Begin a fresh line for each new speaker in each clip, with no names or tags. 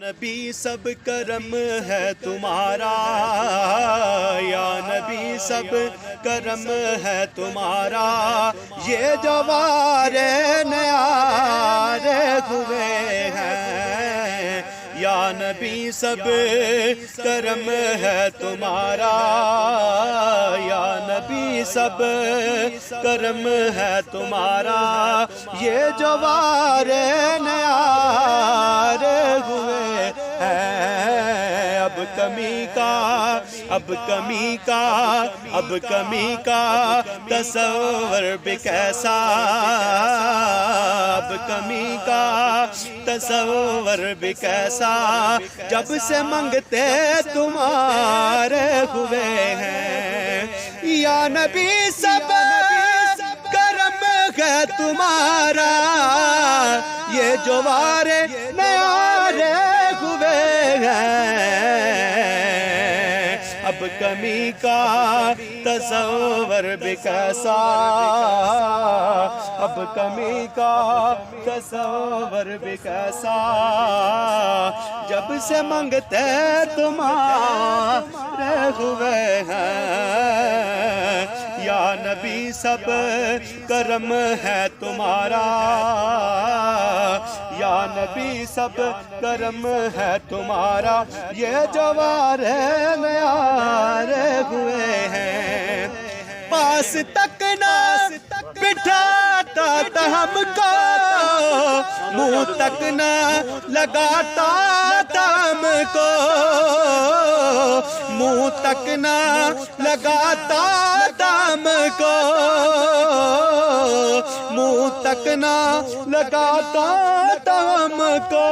نبی سب کرم ہے تمہارا، یا نبی سب کرم ہے تمہارا، یہ جوار نیار ہوئے ہیں، یا نبی سب کرم ہے تمہارا، یا نبی سب کرم ہے تمہارا، یہ جوار نیار ہوئے ہیں۔ اب کمی کا تصور بھی کیسا، اب کمی کا تصور بھی کیسا، جب سے منگتے تمہارے ہوئے ہیں، یا نبی سب کرم ہے تمہارا، یہ جوار نیارے ہوئے ہیں۔ اب کمی کا تصور بھی کیسا، اب کمی کا تصور بھی کیسا، جب سے منگتے تمہارے ہوئے ہیں، یا نبی سب کرم ہے تمہارا، یا نبی سب کرم ہے تمہارا، یہ جوار نیار ہوئے ہیں۔ پاس تک نہ بٹھاتا تھا ہم کو، منہ تک نہ لگاتا تھا ہم کو، منہ تک نہ لگاتا تھا ہم کو، منہ تک نہ لگاتا تھا ہم کو،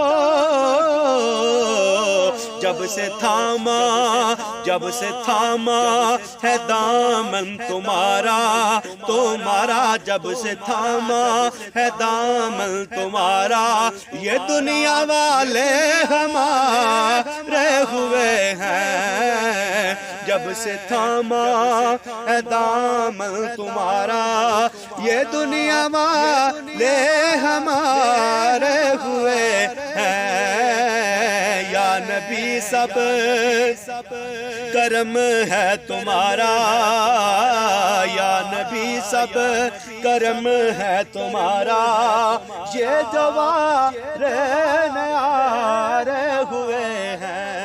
جب سے تھاما ہے دامن تمہارا، جب سے تھاما ہے دامن تمہارا، یہ دنیا والے ہمارے ہوئے ہیں، جب سے تھاما ہے دامن تمہارا، یہ دنیا والے ہمارے ہوئے ہیں، یا نبی سب کرم ہے تمہارا، یا نبی سب کرم ہے تمہارا، یہ جوار نیار ہوئے ہیں۔